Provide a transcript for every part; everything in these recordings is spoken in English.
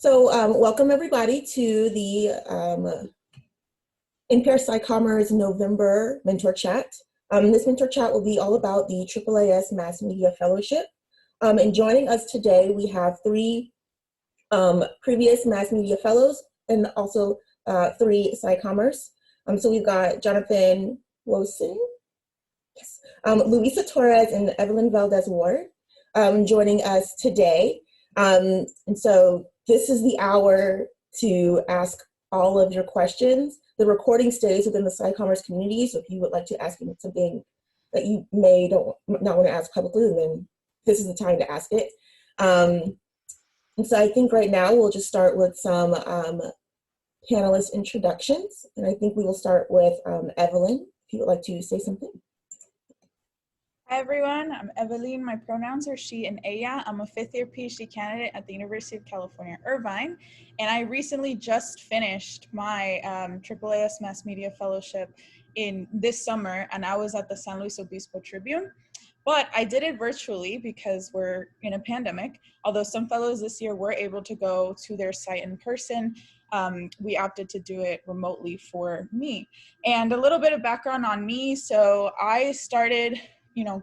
Welcome everybody to the NPR SciCommers November Mentor Chat. This Mentor Chat will be all about the AAAS Mass Media Fellowship. And joining us today, we have three previous Mass Media Fellows and also three SciCommers. So we've got Jonathan Wosen, yes, Luisa Torres, and Evelyn Valez-Ward joining us today. And so this is the hour to ask all of your questions. The recording stays within the SciCommers community, so if you would like to ask something that you may not want to ask publicly, then this is the time to ask it. And so I think right now we'll just start with some panelist introductions, and I think we will start with Evelyn, if you would like to say something. Hi everyone, I'm Evelyn. My pronouns are she and ella. I'm a fifth-year PhD candidate at the University of California, Irvine, and I recently just finished my AAAS Mass Media Fellowship in this summer, and I was at the San Luis Obispo Tribune. But I did it virtually because we're in a pandemic. Although some fellows this year were able to go to their site in person, we opted to do it remotely for me. And a little bit of background on me. So I started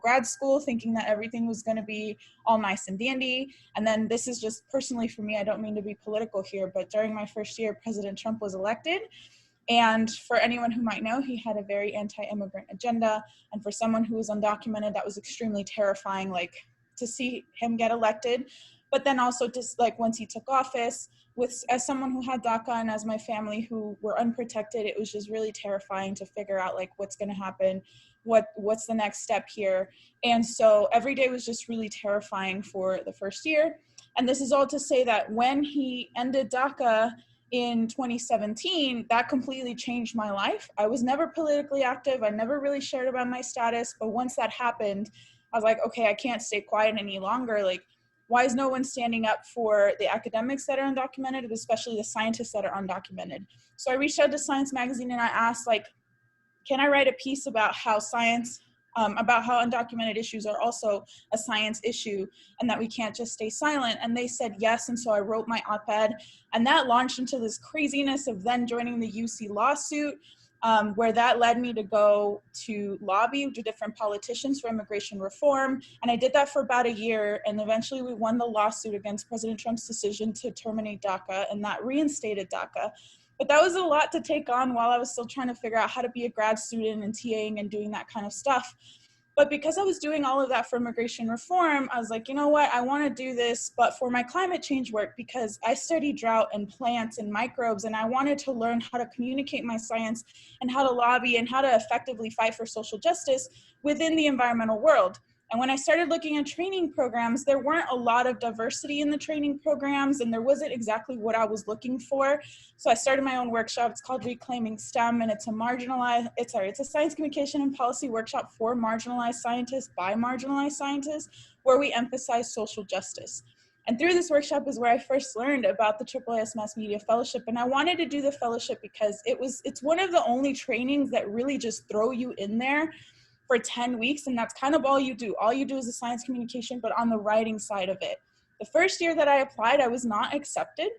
grad school thinking that everything was going to be all nice and dandy. And then this is just personally for me, I don't mean to be political here, but during my first year, President Trump was elected. And for anyone who might know, he had a very anti-immigrant agenda. And for someone who was undocumented, that was extremely terrifying, like to see him get elected. But then also just like once he took office, as someone who had DACA and as my family who were unprotected, it was just really terrifying to figure out like what's going to happen, what's the next step here. And so every day was just really terrifying for the first year. And this is all to say that when he ended DACA in 2017, that completely changed my life. I was never politically active. I never really shared about my status. But once that happened, I was like, okay, I can't stay quiet any longer. Like, why is no one standing up for the academics that are undocumented, especially the scientists that are undocumented? So I reached out to Science Magazine and I asked, like, can I write a piece about how science, about how undocumented issues are also a science issue and that we can't just stay silent? And they said yes, and so I wrote my op-ed, and that launched into this craziness of then joining the UC lawsuit, where that led me to go to lobby to different politicians for immigration reform. And I did that for about a year, and eventually we won the lawsuit against President Trump's decision to terminate DACA, and that reinstated DACA. But that was a lot to take on while I was still trying to figure out how to be a grad student and TAing and doing that kind of stuff. But because I was doing all of that for immigration reform, I was like, you know what, I want to do this, but for my climate change work, because I study drought and plants and microbes, and I wanted to learn how to communicate my science and how to lobby and how to effectively fight for social justice within the environmental world. And when I started looking at training programs, there weren't a lot of diversity in the training programs, and there wasn't exactly what I was looking for. So I started my own workshop. It's called Reclaiming STEM, and it's a science communication and policy workshop for marginalized scientists by marginalized scientists, where we emphasize social justice. And through this workshop is where I first learned about the AAAS Mass Media Fellowship. And I wanted to do the fellowship because it's one of the only trainings that really just throw you in there for 10 weeks, and that's kind of all you do. All you do is the science communication, but on the writing side of it. The first year that I applied, I was not accepted.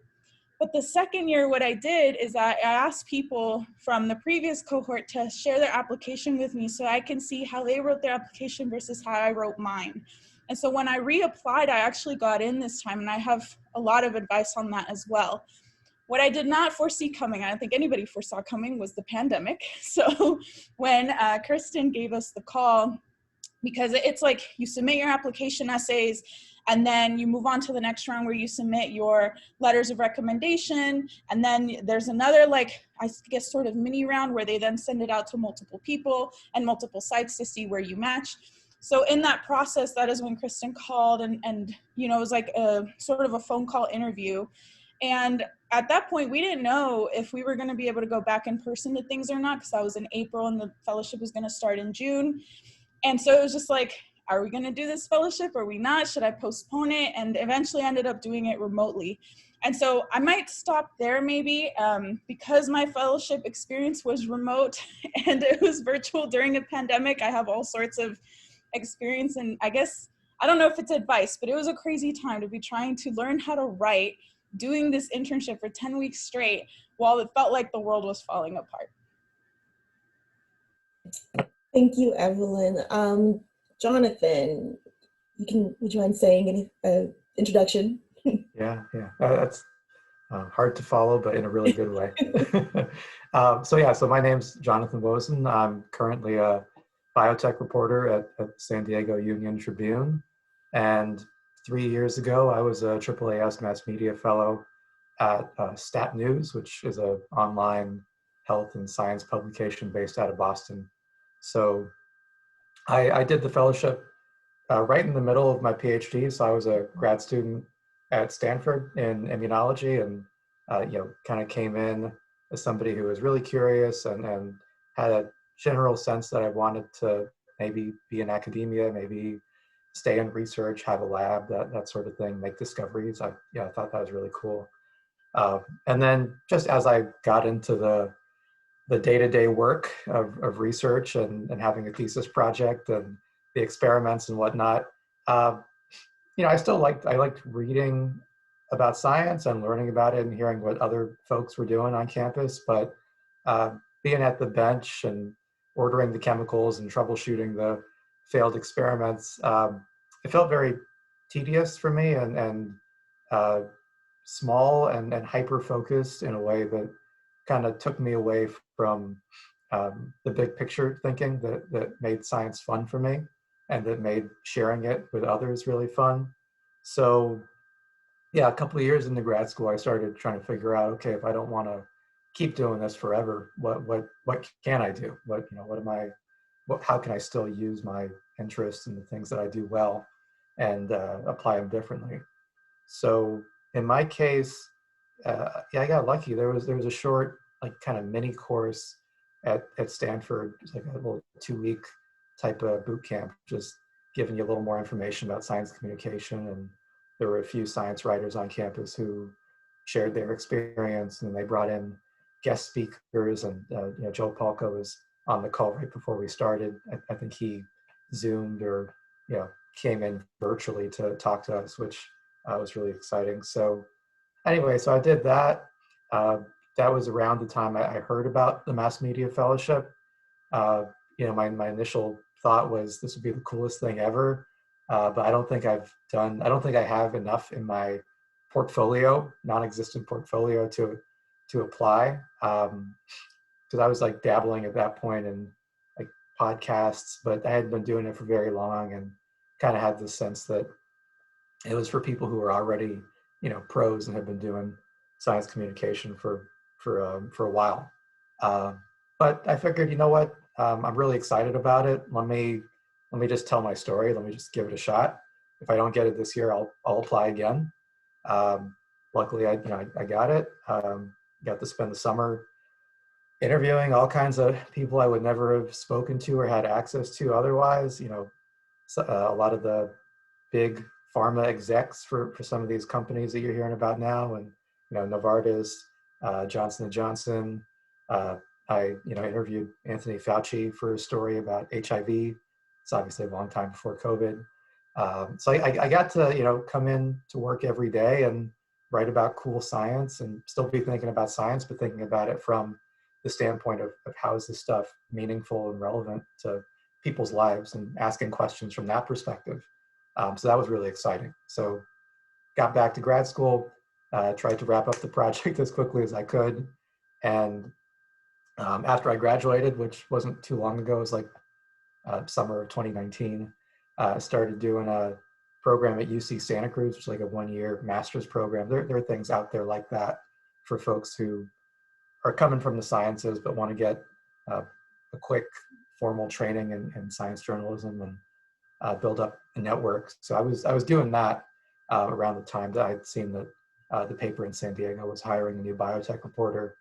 But the second year, what I did is I asked people from the previous cohort to share their application with me so I can see how they wrote their application versus how I wrote mine. And so when I reapplied, I actually got in this time, and I have a lot of advice on that as well. What I did not foresee coming, I don't think anybody foresaw coming, was the pandemic. So when Kristen gave us the call, because it's like you submit your application essays, and then you move on to the next round where you submit your letters of recommendation, and then there's another, like, I guess sort of mini round where they then send it out to multiple people and multiple sites to see where you match. So in that process, that is when Kristen called, and it was like a sort of a phone call interview. And at that point, we didn't know if we were going to be able to go back in person to things or not, because that was in April and the fellowship was going to start in June. And so it was just like, are we going to do this fellowship? Or are we not? Should I postpone it? And eventually I ended up doing it remotely. And so I might stop there maybe, because my fellowship experience was remote and it was virtual during a pandemic. I have all sorts of experience, and I guess, I don't know if it's advice, but it was a crazy time to be trying to learn how to write doing this internship for 10 weeks straight while it felt like the world was falling apart. Thank you, Evelyn. Jonathan, would you mind saying any introduction? Yeah, that's hard to follow, but in a really good way. So my name's Jonathan Wosen. I'm currently a biotech reporter at San Diego Union Tribune. And 3 years ago, I was a AAAS Mass Media Fellow at Stat News, which is an online health and science publication based out of Boston. So I did the fellowship right in the middle of my PhD. So I was a grad student at Stanford in immunology, and kind of came in as somebody who was really curious and had a general sense that I wanted to maybe be in academia, maybe stay in research, have a lab, that sort of thing, make discoveries. I thought that was really cool. And then just as I got into the day-to-day work of research and having a thesis project and the experiments and whatnot, I liked reading about science and learning about it and hearing what other folks were doing on campus, but being at the bench and ordering the chemicals and troubleshooting the failed experiments, it felt very tedious for me and small and hyper-focused in a way that kind of took me away from the big picture thinking that made science fun for me and that made sharing it with others really fun. So a couple of years into grad school, I started trying to figure out, okay, if I don't want to keep doing this forever, what can I do? How can I still use my interests and the things that I do well and apply them differently? So in my case, I got lucky. There was a short, like, kind of mini course at Stanford, just like a little 2-week type of boot camp, just giving you a little more information about science communication. And there were a few science writers on campus who shared their experience, and they brought in guest speakers. And Joe Palca was on the call right before we started. I think he Zoomed or came in virtually to talk to us, which was really exciting. So anyway, so I did that. That was around the time I heard about the Mass Media Fellowship. My initial thought was this would be the coolest thing ever, but I don't think I have enough in my portfolio, non-existent portfolio, to apply. Because I was like dabbling at that point in like podcasts, but I hadn't been doing it for very long, and kind of had this sense that it was for people who were already pros and have been doing science communication for a while. But I figured, you know what, I'm really excited about it. Let me just tell my story. Let me just give it a shot. If I don't get it this year, I'll apply again. Luckily, I got it. Got to spend the summer interviewing all kinds of people I would never have spoken to or had access to otherwise. A lot of the big pharma execs for some of these companies that you're hearing about now, and Novartis, Johnson & Johnson. I interviewed Anthony Fauci for a story about HIV. It's obviously a long time before COVID. So I got to come in to work every day and write about cool science and still be thinking about science, but thinking about it from the standpoint of how is this stuff meaningful and relevant to people's lives, and asking questions from that perspective. So that was really exciting. So got back to grad school, tried to wrap up the project as quickly as I could. And after I graduated, which wasn't too long ago, it was like summer of 2019, started doing a program at UC Santa Cruz, which is like a 1-year master's program. There are things out there like that for folks who are coming from the sciences but want to get a quick formal training in science journalism and build up a network. So I was doing that around the time that I'd seen that the paper in San Diego was hiring a new biotech reporter.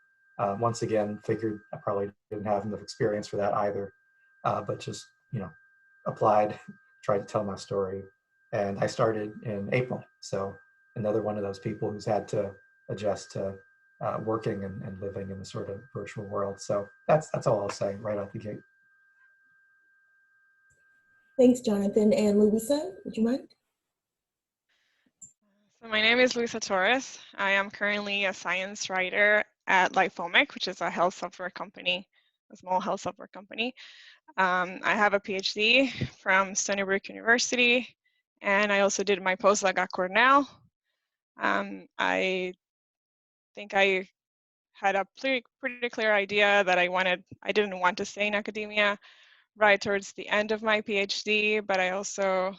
Once again, figured I probably didn't have enough experience for that either, but just applied, tried to tell my story, and I started in April. So another one of those people who's had to adjust to working and living in the sort of virtual world. So that's all I'll say right out the gate. Thanks, Jonathan. And Luisa, would you mind? So my name is Luisa Torres. I am currently a science writer at Lifomic, which is a health software company, a small health software company. I have a PhD from Stony Brook University, and I also did my postdoc at Cornell. I think I had a pretty clear idea that I didn't want to stay in academia right towards the end of my PhD, but I also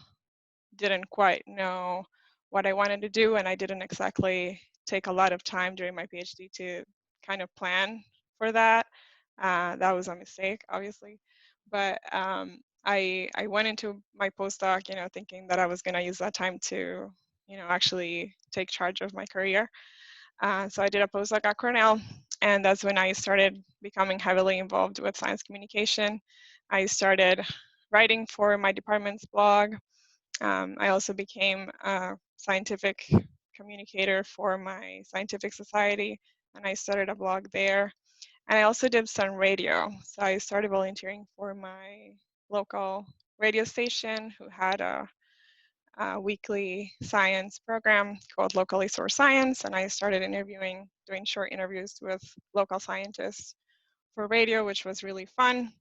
didn't quite know what I wanted to do, and I didn't exactly take a lot of time during my PhD to kind of plan for that. That was a mistake, obviously, but I went into my postdoc, thinking that I was going to use that time to, actually take charge of my career. So I did a postdoc at Cornell, and that's when I started becoming heavily involved with science communication. I started writing for my department's blog. I also became a scientific communicator for my scientific society, and I started a blog there. And I also did some radio. So I started volunteering for my local radio station, who had a weekly science program called Locally Sourced Science, and I started doing short interviews with local scientists for radio, which was really fun.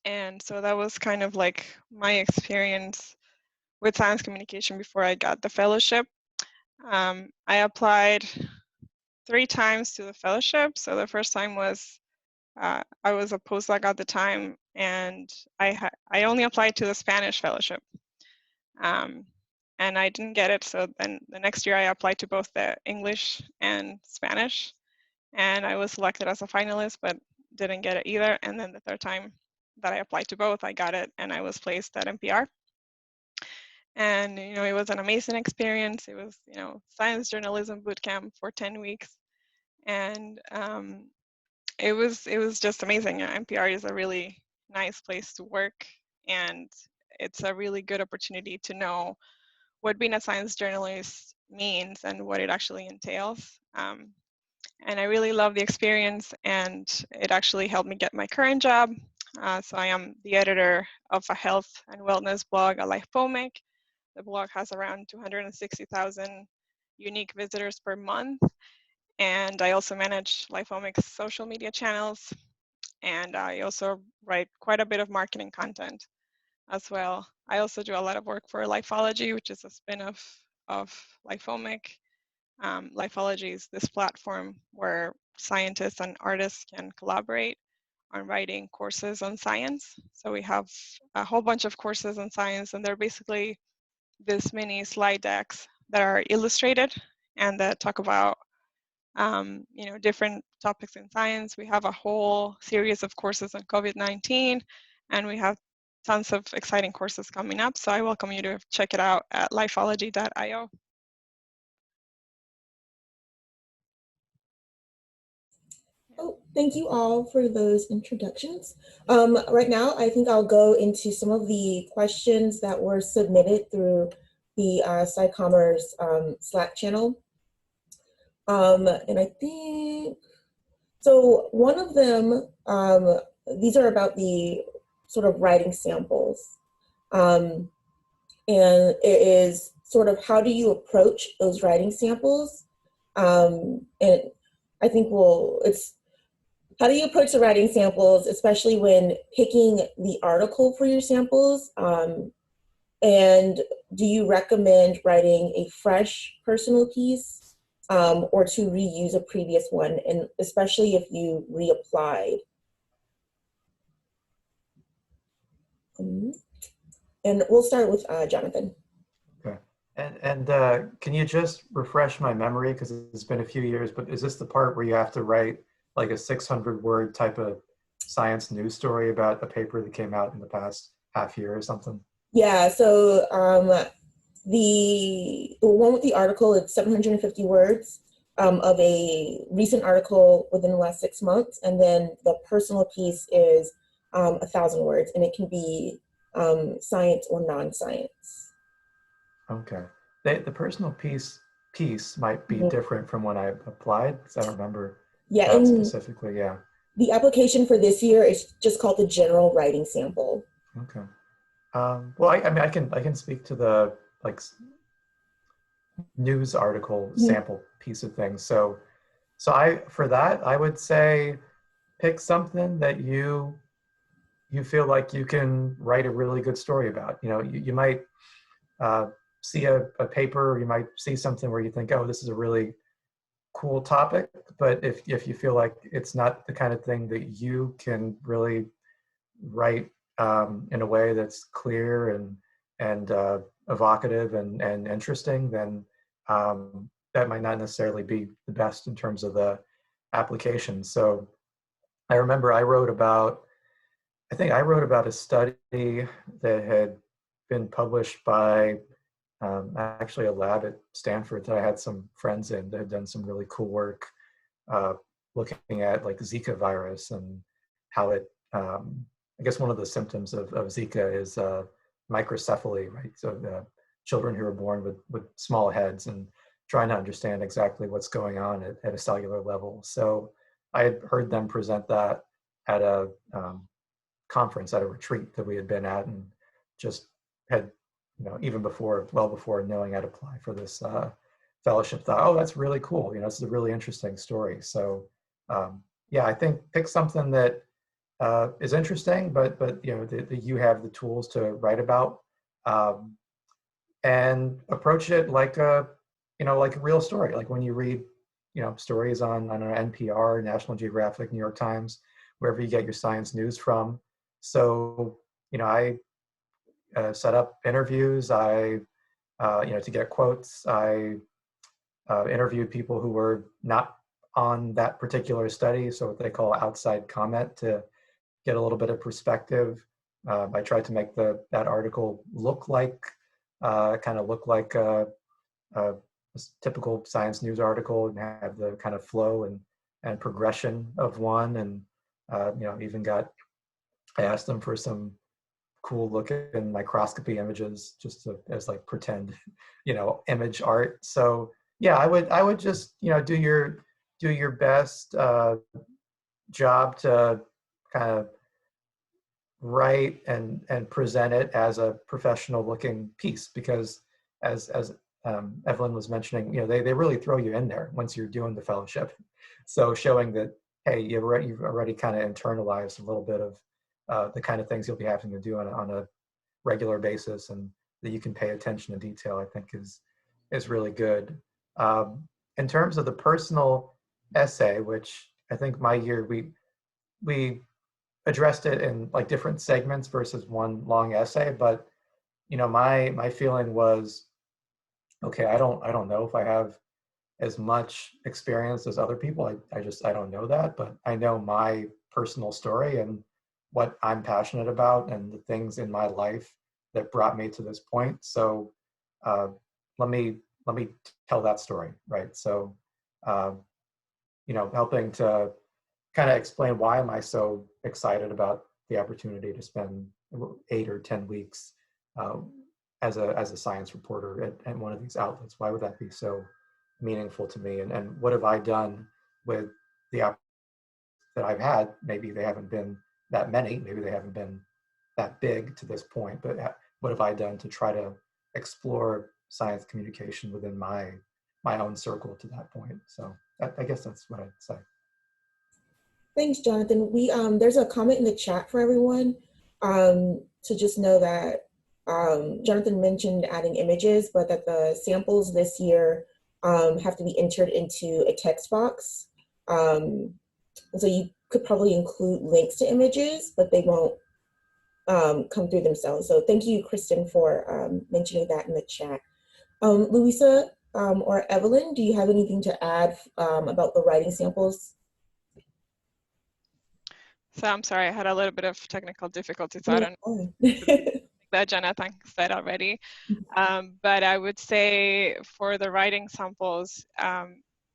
And so that was kind of like my experience with science communication before I got the fellowship. I applied 3 times to the fellowship. So the first time was, I was a postdoc at the time, and I only applied to the Spanish fellowship. And I didn't get it, so then the next year I applied to both the English and Spanish, and I was selected as a finalist, but didn't get it either. And then the third time that I applied to both, I got it, and I was placed at NPR. And it was an amazing experience. It was science journalism boot camp for 10 weeks, and it was just amazing. NPR is a really nice place to work, and it's a really good opportunity to know what being a science journalist means and what it actually entails. And I really love the experience, and it actually helped me get my current job. So I am the editor of a health and wellness blog at Lifomic. The blog has around 260,000 unique visitors per month. And I also manage Lifomic's social media channels. And I also write quite a bit of marketing content as well. I also do a lot of work for Lifology, which is a spin-off of Lifomic. Lifology is this platform where scientists and artists can collaborate on writing courses on science. So we have a whole bunch of courses on science, and they're basically these mini slide decks that are illustrated and that talk about different topics in science. We have a whole series of courses on COVID-19, and we have tons of exciting courses coming up. So I welcome you to check it out at lifology.io. Oh, thank you all for those introductions. Right now, I think I'll go into some of the questions that were submitted through the SciCommers Slack channel. And I think, so one of them, these are about the sort of writing samples. And it is sort of, how do you approach those writing samples? And I think how do you approach the writing samples, especially when picking the article for your samples? And do you recommend writing a fresh personal piece or to reuse a previous one, and especially if you reapplied? And we'll start with Jonathan. Okay. And can you just refresh my memory, because it's been a few years, but is this the part where you have to write like a 600-word type of science news story about a paper that came out in the past half year or something? Yeah, so the one with the article, it's 750 words of a recent article within the last 6 months, and then the personal piece is 1,000 words, and it can be science or non-science. Okay. The personal piece might be different from when I applied, because I don't remember that specifically. Yeah. The application for this year is just called the general writing sample. Okay. Well, I mean, I can speak to the news article sample piece of things. So for that, I would say pick something that you feel like you can write a really good story about. You know, you might see a paper, or you might see something where you think, oh, this is a really cool topic, but if you feel like it's not the kind of thing that you can really write in a way that's clear and evocative and interesting, then that might not necessarily be the best in terms of the application. So I remember I think I wrote about a study that had been published by actually a lab at Stanford that I had some friends in that had done some really cool work uh, looking at like Zika virus and how it, I guess one of the symptoms of Zika is microcephaly, right? So children who are born with small heads, and trying to understand exactly what's going on at a cellular level. So I had heard them present that at a conference, at a retreat that we had been at, and just had, you know, even before, well before knowing I'd apply for this fellowship, thought, oh, that's really cool. You know, this is a really interesting story. So yeah, I think pick something that is interesting, but you know, that you have the tools to write about, and approach it like a, you know, like a real story. Like when you read, you know, stories on NPR, National Geographic, New York Times, wherever you get your science news from. So, you know, I set up interviews. I, you know, to get quotes, I interviewed people who were not on that particular study, so what they call outside comment, to get a little bit of perspective. I tried to make that article look like, kind of look like a typical science news article, and have the kind of flow and progression of one. And you know, even I asked them for some cool looking microscopy images, just as like pretend, you know, image art. So yeah, I would just, you know, do your best job to kind of write and present it as a professional looking piece, because as Evelyn was mentioning, you know, they really throw you in there once you're doing the fellowship. So showing that, hey, you've already kind of internalized a little bit of the kind of things you'll be having to do on a regular basis, and that you can pay attention to detail, I think is really good. In terms of the personal essay, which I think my year we addressed it in like different segments versus one long essay, but you know, my feeling was, okay, I don't know if I have as much experience as other people. I don't know that, but I know my personal story and what I'm passionate about and the things in my life that brought me to this point. So uh, let me tell that story, right? So you know, helping to kind of explain why am I so excited about the opportunity to spend 8 or 10 weeks as a science reporter at one of these outlets. Why would that be so meaningful to me? And what have I done with the opportunities that I've had? Maybe they haven't been that many, maybe they haven't been that big to this point, but what have I done to try to explore science communication within my own circle to that point? So I guess that's what I'd say. Thanks, Jonathan. There's a comment in the chat for everyone to just know that Jonathan mentioned adding images, but that the samples this year have to be entered into a text box. And so you could probably include links to images, but they won't come through themselves. So thank you, Kristen, for mentioning that in the chat. Luisa or Evelyn, do you have anything to add about the writing samples? So I'm sorry, I had a little bit of technical difficulties. So No, I don't know that Jonathan said already. But I would say for the writing samples,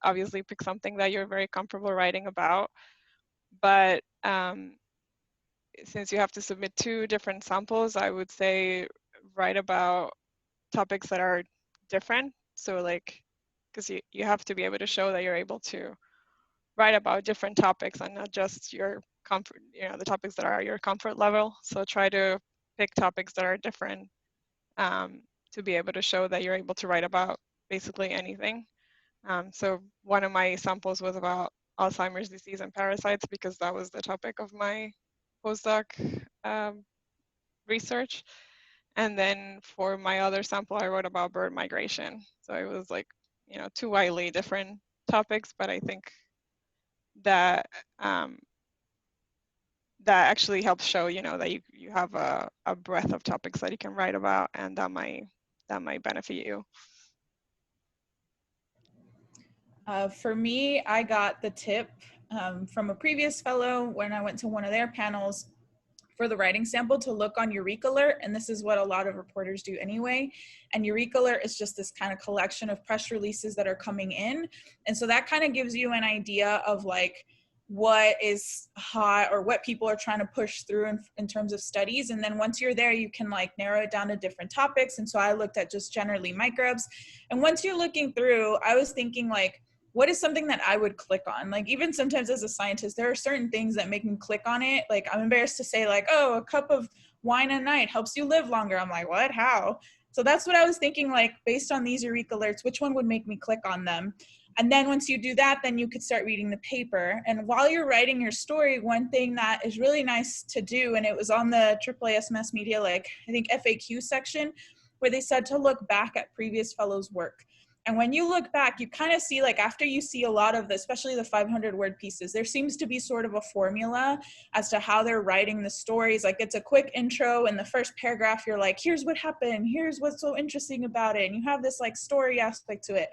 obviously pick something that you're very comfortable writing about. But since you have to submit 2 different samples, I would say write about topics that are different. So like, because you have to be able to show that you're able to write about different topics and not just your comfort, you know, the topics that are your comfort level. So try to pick topics that are different to be able to show that you're able to write about basically anything. So one of my samples was about Alzheimer's disease and parasites because that was the topic of my postdoc research. And then for my other sample, I wrote about bird migration. So it was like, you know, two widely different topics, but I think that that actually helps show, you know, that you have a breadth of topics that you can write about, and that might benefit you. For me, I got the tip from a previous fellow when I went to one of their panels for the writing sample to look on Eureka Alert, and this is what a lot of reporters do anyway. And Eureka Alert is just this kind of collection of press releases that are coming in, and so that kind of gives you an idea of like what is hot or what people are trying to push through in terms of studies. And then once you're there, you can like narrow it down to different topics. And so I looked at just generally microbes. And once you're looking through, I was thinking like, what is something that I would click on? Like even sometimes as a scientist, there are certain things that make me click on it. Like I'm embarrassed to say like, oh, a cup of wine a night helps you live longer. I'm like, what, how? So that's what I was thinking, like based on these Eureka Alerts, which one would make me click on them? And then once you do that, then you could start reading the paper. And while you're writing your story, one thing that is really nice to do, and it was on the AAAS mass media, like I think FAQ section, where they said to look back at previous fellows' work. And when you look back, you kind of see like after you see a lot of the, especially the 500-word pieces, there seems to be sort of a formula as to how they're writing the stories. Like it's a quick intro, and the first paragraph, you're like, here's what happened, here's what's so interesting about it. And you have this like story aspect to it.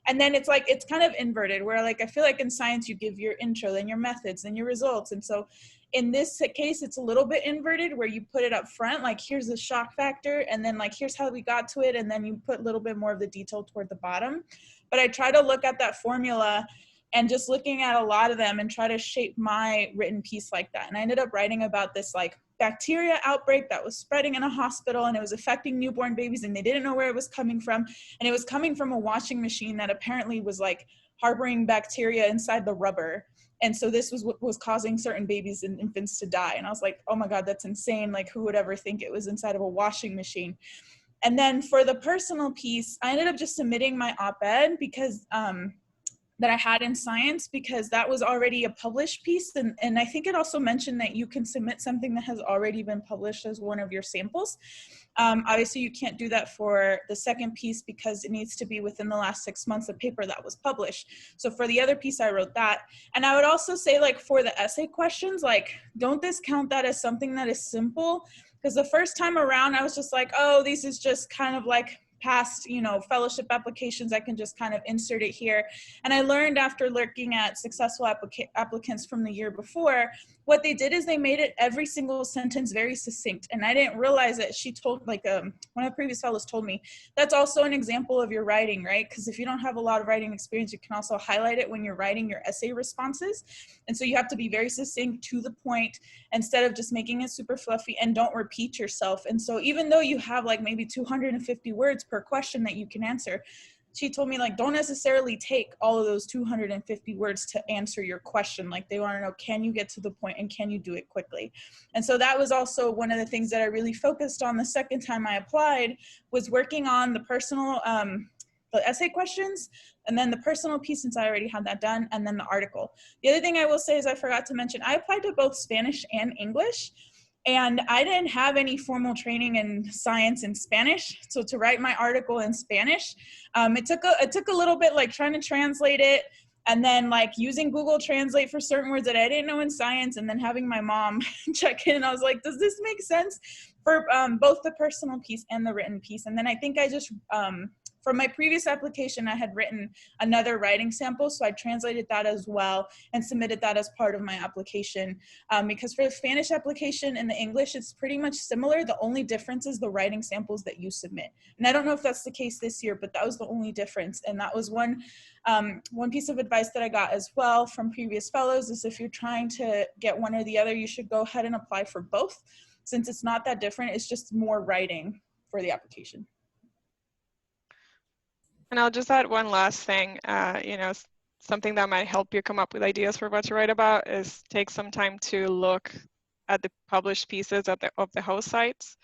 And then it's like, it's kind of inverted where like, I feel like in science, you give your intro, then your methods, then your results. And so in this case, it's a little bit inverted where you put it up front, like here's the shock factor, and then like, here's how we got to it. And then you put a little bit more of the detail toward the bottom. But I try to look at that formula and just looking at a lot of them and try to shape my written piece like that. And I ended up writing about this like bacteria outbreak that was spreading in a hospital, and it was affecting newborn babies, and they didn't know where it was coming from. And it was coming from a washing machine that apparently was like harboring bacteria inside the rubber. And so this was what was causing certain babies and infants to die. And I was like, oh my God, that's insane. Like who would ever think it was inside of a washing machine? And then for the personal piece, I ended up just submitting my op-ed because that I had in Science, because that was already a published piece. And I think it also mentioned that you can submit something that has already been published as one of your samples. Obviously, you can't do that for the second piece because it needs to be within the last 6 months of paper that was published. So for the other piece, I wrote that. And I would also say like for the essay questions, like don't discount that as something that is simple. Because the first time around, I was just like, oh, this is just kind of like past, you know, fellowship applications. I can just kind of insert it here. And I learned after looking at successful applicants from the year before, what they did is they made it every single sentence very succinct. And I didn't realize that she told, like one of the previous fellows told me, that's also an example of your writing, right? Because if you don't have a lot of writing experience, you can also highlight it when you're writing your essay responses. And so you have to be very succinct, to the point, instead of just making it super fluffy, and don't repeat yourself. And so even though you have like maybe 250 words per question that you can answer, she told me like, don't necessarily take all of those 250 words to answer your question. Like they want to know, can you get to the point and can you do it quickly? And so that was also one of the things that I really focused on the second time I applied, was working on the personal, the essay questions, and then the personal piece, since I already had that done, and then the article. The other thing I will say is I forgot to mention, I applied to both Spanish and English. And I didn't have any formal training in science in Spanish. So to write my article in Spanish, it took a little bit, like trying to translate it, and then like using Google Translate for certain words that I didn't know in science, and then having my mom check in. I was like, does this make sense for both the personal piece and the written piece? And then I think I just, from my previous application, I had written another writing sample, so I translated that as well and submitted that as part of my application. Because for the Spanish application and the English, it's pretty much similar. The only difference is the writing samples that you submit. And I don't know if that's the case this year, but that was the only difference. And that was one piece of advice that I got as well from previous fellows, is if you're trying to get one or the other, you should go ahead and apply for both. Since it's not that different, it's just more writing for the application. And I'll just add one last thing, you know, something that might help you come up with ideas for what to write about is take some time to look at the published pieces of the host sites.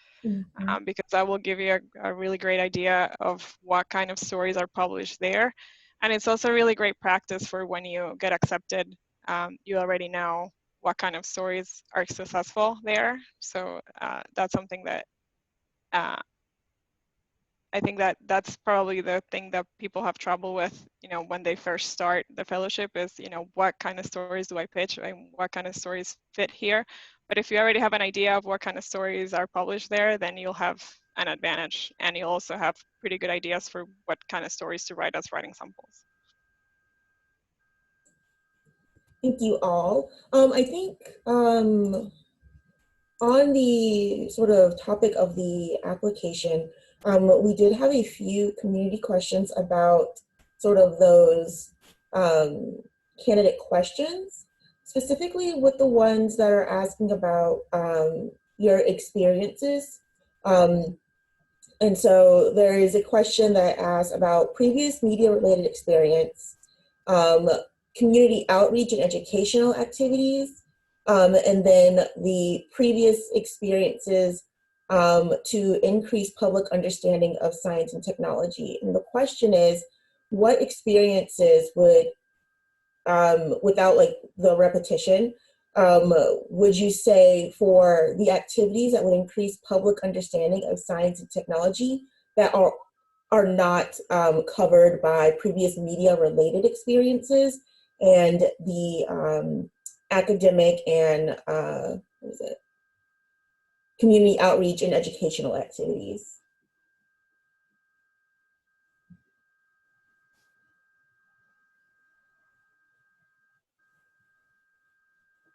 because that will give you a really great idea of what kind of stories are published there. And it's also really great practice for when you get accepted. You already know what kind of stories are successful there. So that's something that I think that that's probably the thing that people have trouble with, when they first start the fellowship is, what kind of stories do I pitch and what kind of stories fit here? But if you already have an idea of what kind of stories are published there, then you'll have an advantage, and you'll also have pretty good ideas for what kind of stories to write as writing samples. Thank you all. I think on the sort of topic of the application, we did have a few community questions about sort of those candidate questions, specifically with the ones that are asking about your experiences. And so there is a question that asks about previous media-related experience, community outreach and educational activities, and then the previous experiences to increase public understanding of science and technology. And the question is, what experiences would, without like the repetition, would you say for the activities that would increase public understanding of science and technology that are not covered by previous media-related experiences, and the academic and what is it? Community outreach and educational activities?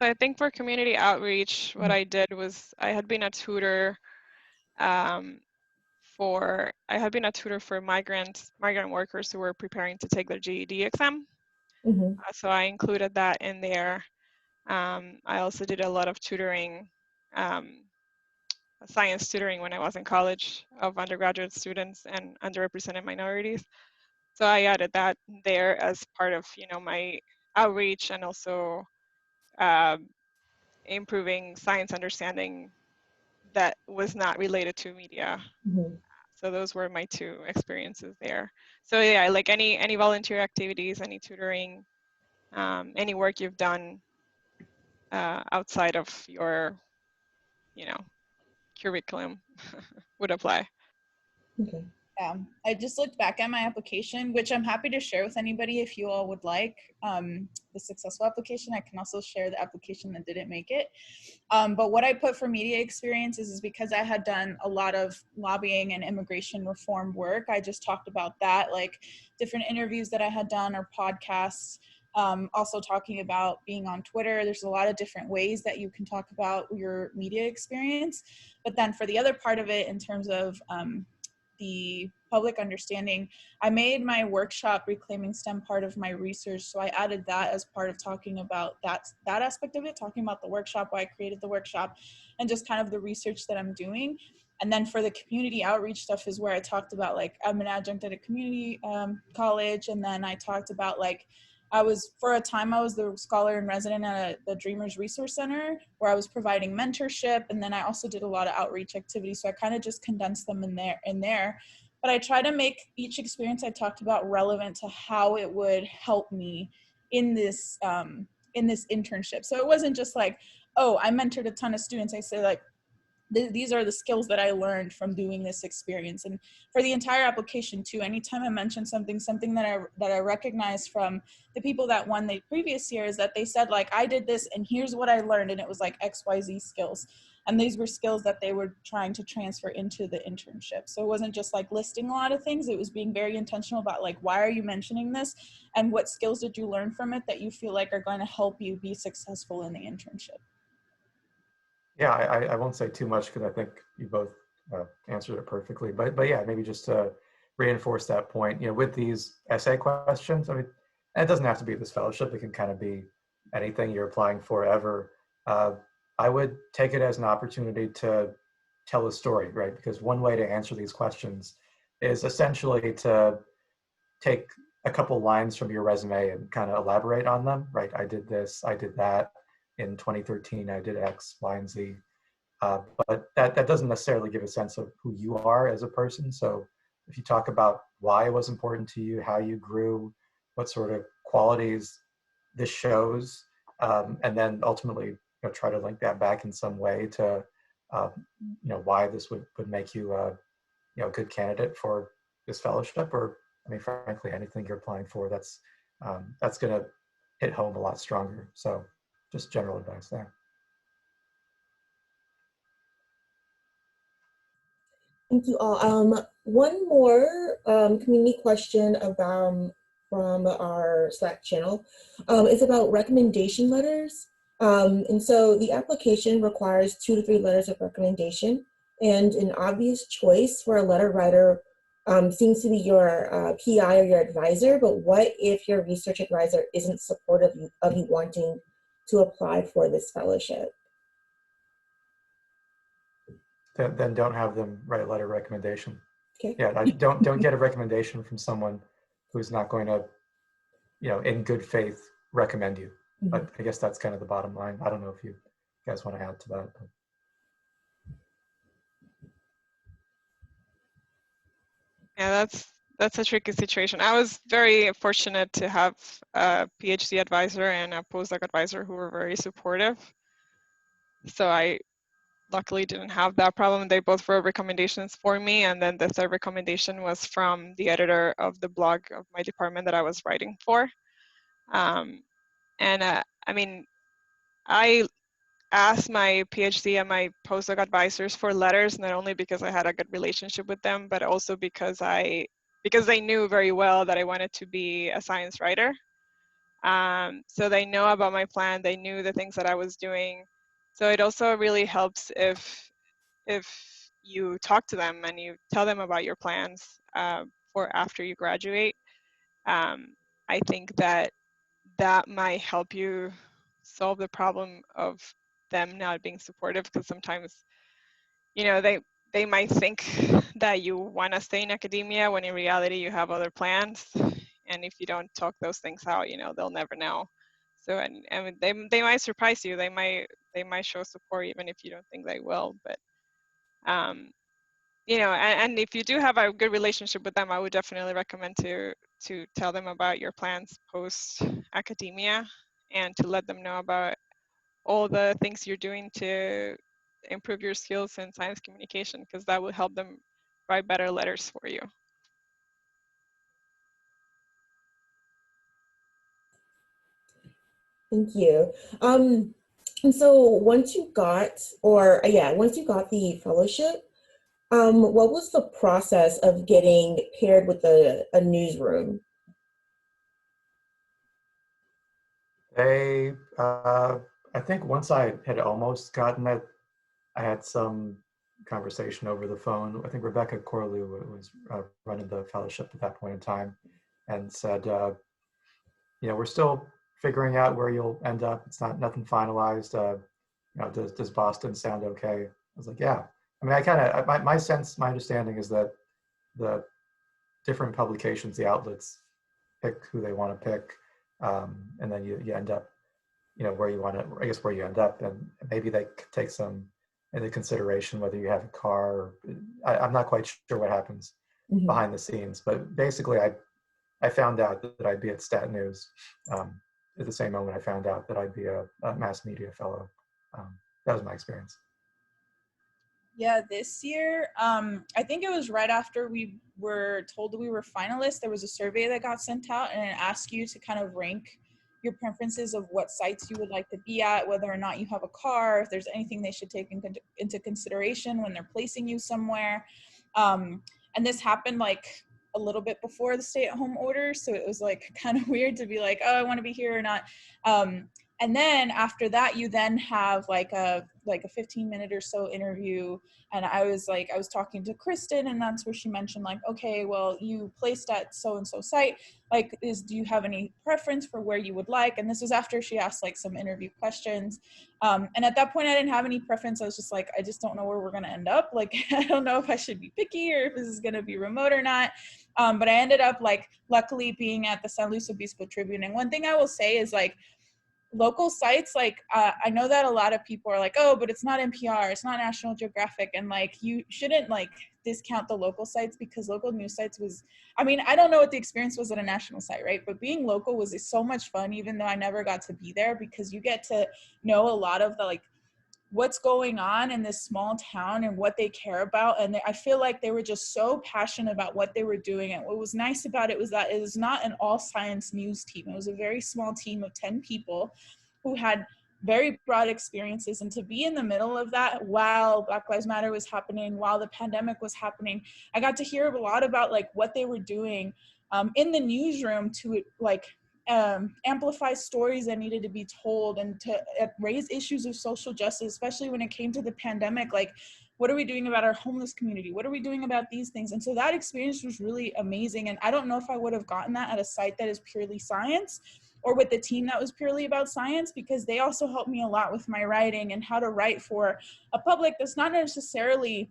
I think for community outreach, what I did was I had been a tutor for migrant workers who were preparing to take their GED exam. So I included that in there. I also did a lot of tutoring, science tutoring when I was in college of undergraduate students and underrepresented minorities. So I added that there as part of my outreach, and also improving science understanding that was not related to media. So those were my two experiences there. So yeah, like any volunteer activities, any tutoring, any work you've done outside of your, curriculum would apply. Okay. Yeah, I just looked back at my application, which I'm happy to share with anybody if you all would like. The successful application, I can also share the application that didn't make it. But what I put for media experiences is because I had done a lot of lobbying and immigration reform work. I just talked about that, like different interviews that I had done or podcasts. Also talking about being on Twitter. There's a lot of different ways that you can talk about your media experience. But then for the other part of it, in terms of the public understanding, I made my workshop Reclaiming STEM part of my research. So I added that as part of talking about that aspect of it, talking about the workshop, why I created the workshop, and just kind of the research that I'm doing. And then for the community outreach stuff is where I talked about, like, I'm an adjunct at a community college. And then I talked about, like, for a time, I was the scholar in resident at the Dreamers Resource Center, where I was providing mentorship. And then I also did a lot of outreach activities. So I kind of just condensed them in there. But I try to make each experience I talked about relevant to how it would help me in this internship. So it wasn't just like, oh, I mentored a ton of students. I say, like, these are the skills that I learned from doing this experience. And for the entire application too, anytime I mention something that I recognize from the people that won the previous year, is that they said, like, I did this and here's what I learned, and it was like XYZ skills. And these were skills that they were trying to transfer into the internship. So it wasn't just like listing a lot of things, it was being very intentional about, like, why are you mentioning this? And what skills did you learn from it that you feel like are going to help you be successful in the internship? Yeah, I won't say too much because I think you both answered it perfectly. But yeah, maybe just to reinforce that point, with these essay questions, I mean, and it doesn't have to be this fellowship. It can kind of be anything you're applying for ever. I would take it as an opportunity to tell a story, right? Because one way to answer these questions is essentially to take a couple lines from your resume and kind of elaborate on them, right? I did this, I did that. In 2013, I did X, Y, and Z. but that doesn't necessarily give a sense of who you are as a person. So if you talk about why it was important to you, how you grew, what sort of qualities this shows, and then ultimately try to link that back in some way to why this would make you a good candidate for this fellowship, or I mean, frankly, anything you're applying for, that's going to hit home a lot stronger. So just general advice there. Thank you all. One more community question about from our Slack channel is about recommendation letters. And so the application requires 2 to 3 letters of recommendation, and an obvious choice for a letter writer seems to be your PI or your advisor. But what if your research advisor isn't supportive of you wanting to apply for this fellowship? Then don't have them write a letter of recommendation. Okay. Yeah, don't get a recommendation from someone who's not going to, in good faith recommend you. Mm-hmm. But I guess that's kind of the bottom line. I don't know if you guys want to add to that. But. Yeah, that's a tricky situation. I was very fortunate to have a PhD advisor and a postdoc advisor who were very supportive. So I luckily didn't have that problem. They both wrote recommendations for me, and then the third recommendation was from the editor of the blog of my department that I was writing for. I mean, I asked my PhD and my postdoc advisors for letters, not only because I had a good relationship with them, but also because they knew very well that I wanted to be a science writer. So they know about my plan. They knew the things that I was doing. So it also really helps if you talk to them and you tell them about your plans for after you graduate. I think that might help you solve the problem of them not being supportive, because sometimes they might think that you want to stay in academia when in reality you have other plans, and if you don't talk those things out, they'll never know. So and they might surprise you. They might show support even if you don't think they will. But and if you do have a good relationship with them, I would definitely recommend to tell them about your plans post academia, and to let them know about all the things you're doing to improve your skills in science communication, because that will help them write better letters for you. Thank you. And so once you got the fellowship, what was the process of getting paired with a newsroom? I think once I had almost gotten it, I had some conversation over the phone. I think Rebecca Corlew was running the fellowship at that point in time, and said, we're still figuring out where you'll end up. It's nothing finalized. Does Boston sound okay? I was like, yeah. I mean, my understanding is that the different publications, the outlets, pick who they want to pick, and then you end up, where you want to. I guess where you end up, and maybe they take some into consideration whether you have a car. Or, I'm not quite sure what happens behind the scenes, but basically, I found out that I'd be at Stat News at the same moment I found out that I'd be a mass media fellow. That was my experience. Yeah, this year, I think it was right after we were told that we were finalists, there was a survey that got sent out, and it asked you to kind of rank your preferences of what sites you would like to be at, whether or not you have a car, if there's anything they should take into consideration when they're placing you somewhere. And this happened like a little bit before the stay-at-home order, so it was like kind of weird to be like, oh, I want to be here or not. And then after that, you then have like a 15-minute or so interview. And I was talking to Kristen, and that's where she mentioned like, okay, well, you placed at so-and-so site. Like, do you have any preference for where you would like? And this was after she asked like some interview questions. And at that point, I didn't have any preference. I was just like, I just don't know where we're going to end up. Like, I don't know if I should be picky or if this is going to be remote or not. But I ended up like luckily being at the San Luis Obispo Tribune. And one thing I will say is like, local sites, like I know that a lot of people are like, oh, but it's not NPR, it's not National Geographic, and like you shouldn't like discount the local sites, because local news sites was, I mean, I don't know what the experience was at a national site, right? But being local was so much fun, even though I never got to be there, because you get to know a lot of the like what's going on in this small town and what they care about. And I feel like they were just so passionate about what they were doing. And what was nice about it was that it was not an all science news team. It was a very small team of 10 people who had very broad experiences. And to be in the middle of that while Black Lives Matter was happening, while the pandemic was happening, I got to hear a lot about like what they were doing in the newsroom to like amplify stories that needed to be told, and to raise issues of social justice, especially when it came to the pandemic. Like, what are we doing about our homeless community? What are we doing about these things? And so that experience was really amazing. And I don't know if I would have gotten that at a site that is purely science, or with the team that was purely about science, because they also helped me a lot with my writing and how to write for a public that's not necessarily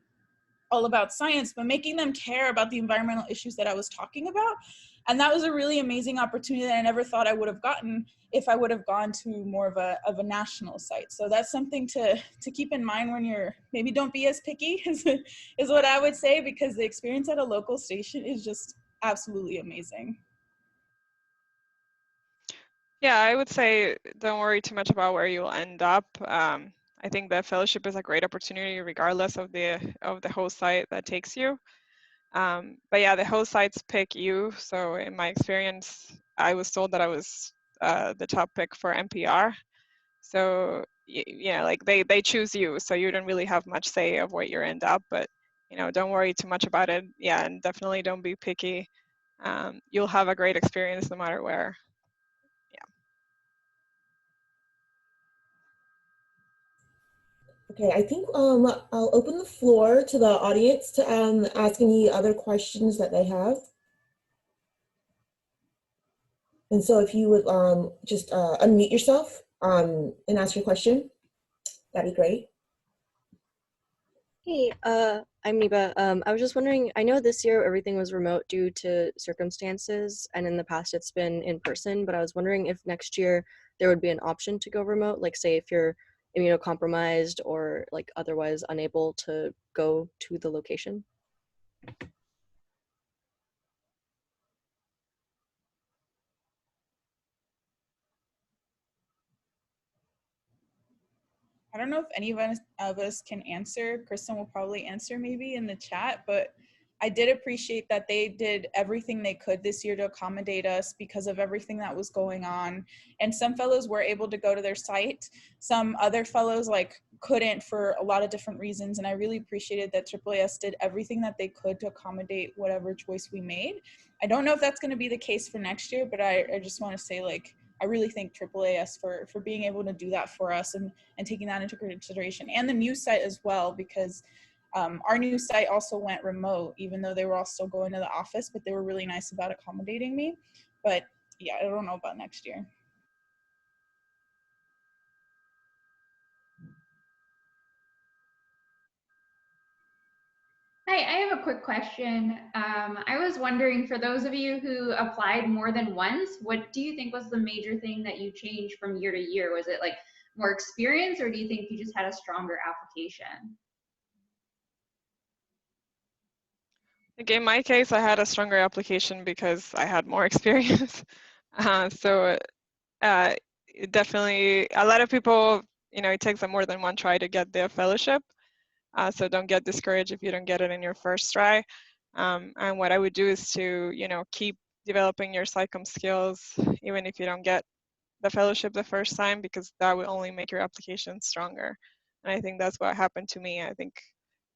all about science, but making them care about the environmental issues that I was talking about. And that was a really amazing opportunity that I never thought I would have gotten if I would have gone to more of a national site. So that's something to keep in mind when you're, maybe don't be as picky is what I would say, because the experience at a local station is just absolutely amazing. Yeah, I would say don't worry too much about where you'll end up. I think the fellowship is a great opportunity regardless of the host site that takes you. But yeah, the host sites pick you. So in my experience, I was told that I was the top pick for NPR. So yeah, like they choose you, so you don't really have much say of where you end up. But don't worry too much about it. Yeah, and definitely don't be picky. You'll have a great experience no matter where. Okay, I think I'll open the floor to the audience to ask any other questions that they have. And so if you would just unmute yourself and ask your question, that'd be great. Hey, I'm Niba. I was just wondering, I know this year everything was remote due to circumstances, and in the past it's been in person, but I was wondering if next year there would be an option to go remote, like say if you're immunocompromised or like otherwise unable to go to the location. I don't know if any of us can answer. Kristen will probably answer maybe in the chat, but I did appreciate that they did everything they could this year to accommodate us because of everything that was going on. And some fellows were able to go to their site. Some other fellows like couldn't for a lot of different reasons. And I really appreciated that AAAS did everything that they could to accommodate whatever choice we made. I don't know if that's going to be the case for next year, but I just want to say, like, I really thank AAAS for being able to do that for us and taking that into consideration, and the news site as well, because our news site also went remote, even though they were all still going to the office, but they were really nice about accommodating me. But yeah, I don't know about next year. Hi, I have a quick question. I was wondering, for those of you who applied more than once, what do you think was the major thing that you changed from year to year? Was it like more experience, or do you think you just had a stronger application? Like in my case, I had a stronger application because I had more experience. So definitely, a lot of people, it takes them more than one try to get their fellowship. So don't get discouraged if you don't get it in your first try. And what I would do is to, keep developing your SciComm skills, even if you don't get the fellowship the first time, because that will only make your application stronger. And I think that's what happened to me. I think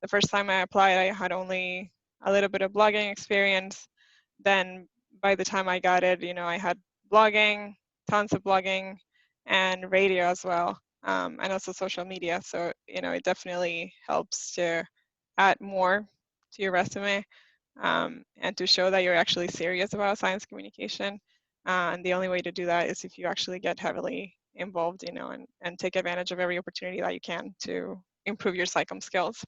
the first time I applied, I had only a little bit of blogging experience. Then by the time I got it, I had blogging, tons of blogging, and radio as well, and also social media. So, it definitely helps to add more to your resume, and to show that you're actually serious about science communication. And the only way to do that is if you actually get heavily involved, and take advantage of every opportunity that you can to improve your SciComm skills.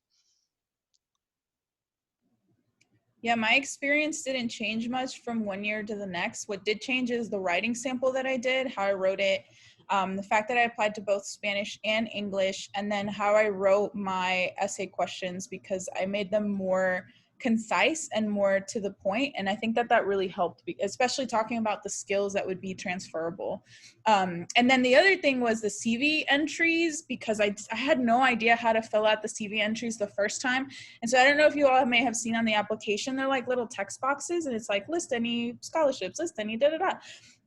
Yeah, my experience didn't change much from one year to the next. What did change is the writing sample that I did, how I wrote it, The fact that I applied to both Spanish and English, and then how I wrote my essay questions, because I made them more concise and more to the point. And I think that that really helped, especially talking about the skills that would be transferable. And then the other thing was the CV entries, because I had no idea how to fill out the CV entries the first time. And so I don't know if you all may have seen on the application, they're like little text boxes, and it's like, list any scholarships, list any da-da-da.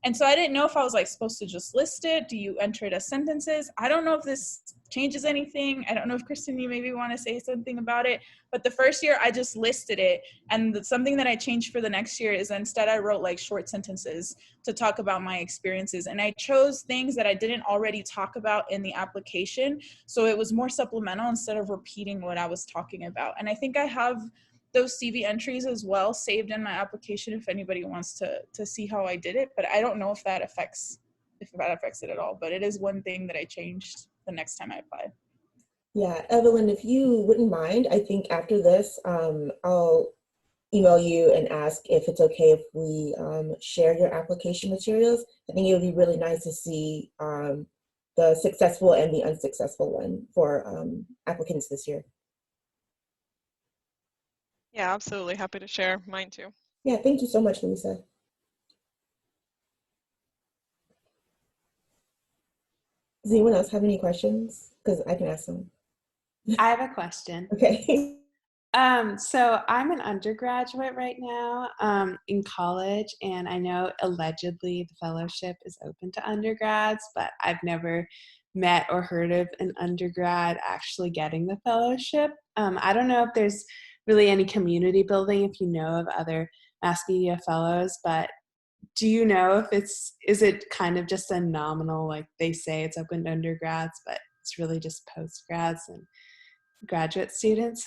And so I didn't know if I was like supposed to just list it. Do you enter it as sentences? I don't know if this changes anything. I don't know if Kristen, you maybe want to say something about it. But the first year I just listed it. And something that I changed for the next year is instead I wrote like short sentences to talk about my experiences. And I chose things that I didn't already talk about in the application. So it was more supplemental instead of repeating what I was talking about. And I think I have those CV entries as well saved in my application if anybody wants to see how I did it. But I don't know if that affects it at all. But it is one thing that I changed the next time I applied. Yeah, Evelyn, if you wouldn't mind, I think after this, I'll email you and ask if it's okay if we share your application materials. I think it would be really nice to see the successful and the unsuccessful one for applicants this year. Yeah, absolutely. Happy to share mine too. Yeah, thank you so much, Luisa. Does anyone else have any questions? Because I can ask them. I have a question. Okay. So I'm an undergraduate right now in college, and I know allegedly the fellowship is open to undergrads, but I've never met or heard of an undergrad actually getting the fellowship. I don't know if there's really any community building if you know of other mass media fellows, but do you know if is it kind of just a nominal, like they say it's open to undergrads, but it's really just postgrads and graduate students?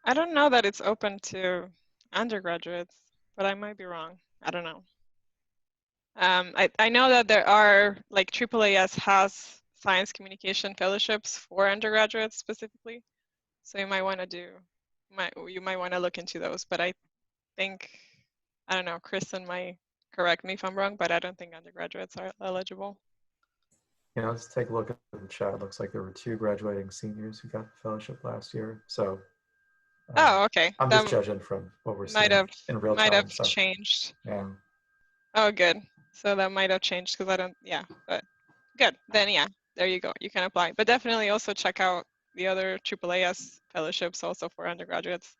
I don't know that it's open to undergraduates, but I might be wrong. I don't know. I know that there are, like, AAAS has science communication fellowships for undergraduates specifically. So you might want to look into those. But I think, I don't know, Kristen might correct me if I'm wrong, but I don't think undergraduates are eligible. Yeah, let's take a look at the chat. It looks like there were 2 graduating seniors who got the fellowship last year. So Oh, okay. I'm just judging from what we're seeing in real time. Might have so, changed. Yeah. Oh, good. So that might have changed because I don't, yeah, but good. Then, yeah, there you go. You can apply. But definitely also check out the other AAAS fellowships also for undergraduates.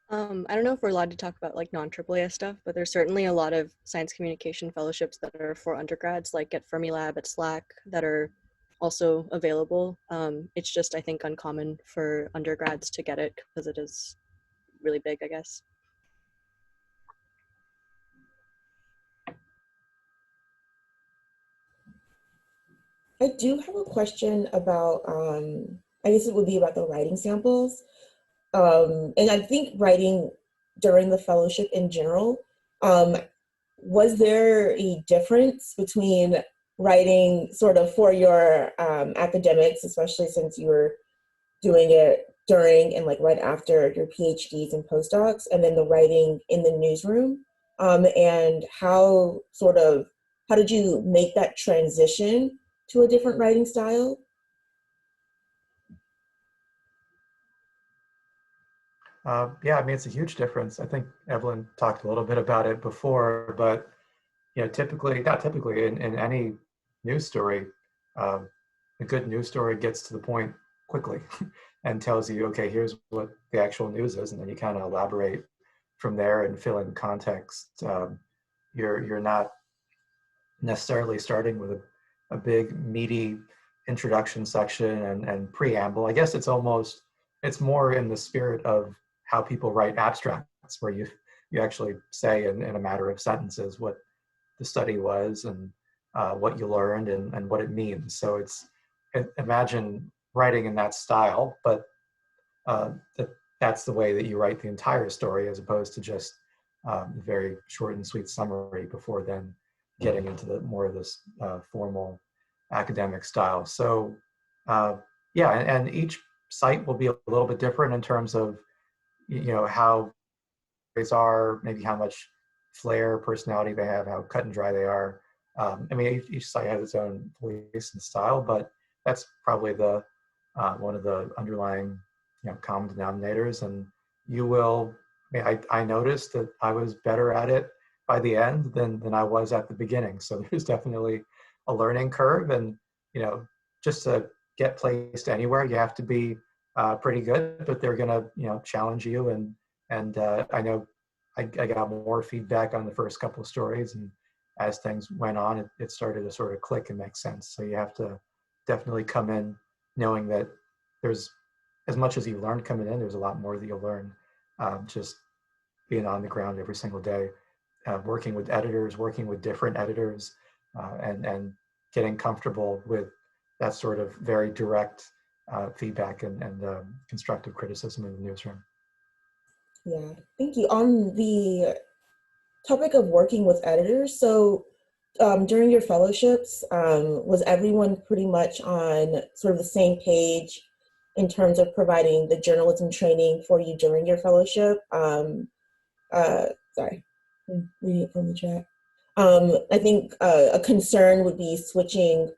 I don't know if we're allowed to talk about like non-AAAS stuff, but there's certainly a lot of science communication fellowships that are for undergrads, like at Fermilab, at Slack, that are also available. It's just, I think, uncommon for undergrads to get it because it is really big, I guess. I do have a question about, I guess it would be about the writing samples. And I think writing during the fellowship in general, was there a difference between writing sort of for your academics, especially since you were doing it during and like right after your PhDs and postdocs, and then the writing in the newsroom? And how did you make that transition to a different writing style? Yeah, I mean, it's a huge difference. I think Evelyn talked a little bit about it before, but not typically in any news story, a good news story gets to the point quickly and tells you, okay, here's what the actual news is, and then you kind of elaborate from there and fill in context. You're not necessarily starting with a big meaty introduction section and preamble. I guess it's more in the spirit of how people write abstracts, where you actually say in a matter of sentences what the study was and what you learned and what it means. So imagine writing in that style, but that's the way that you write the entire story, as opposed to just a very short and sweet summary before then getting into more of this formal academic style. So yeah, and each site will be a little bit different in terms of, how they are, maybe how much flair, personality they have, how cut and dry they are. I mean, each site has its own voice and style, but that's probably the one of the underlying, common denominators. And you will, I noticed that I was better at it by the end than I was at the beginning. So there's definitely a learning curve, and just to get placed anywhere, you have to be pretty good. But they're gonna, challenge you, and I know I got more feedback on the first couple of stories, and as things went on, it started to sort of click and make sense. So you have to definitely come in knowing that there's, as much as you learn coming in, there's a lot more that you'll learn just being on the ground every single day, working with editors, working with different editors, and getting comfortable with that sort of very direct feedback and constructive criticism in the newsroom. Yeah, thank you. On the topic of working with editors, so during your fellowships, was everyone pretty much on sort of the same page in terms of providing the journalism training for you during your fellowship? Sorry, I'm reading it from the chat. I think a concern would be switching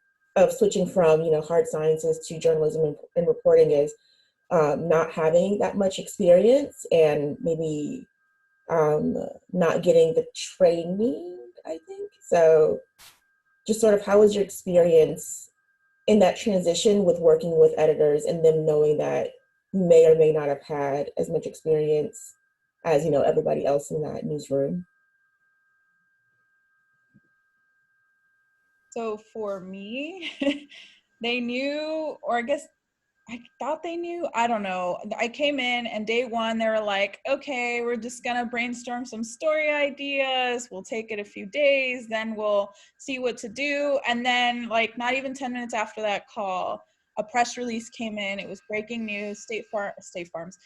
from hard sciences to journalism and reporting is not having that much experience and maybe not getting the training, I think. So just sort of how was your experience in that transition with working with editors and them knowing that you may or may not have had as much experience as everybody else in that newsroom? So for me, they knew, or I guess I thought they knew, I don't know. I came in and day one, they were like, okay, we're just gonna brainstorm some story ideas. We'll take it a few days, then we'll see what to do. And then like not even 10 minutes after that call, a press release came in. It was breaking news. State parks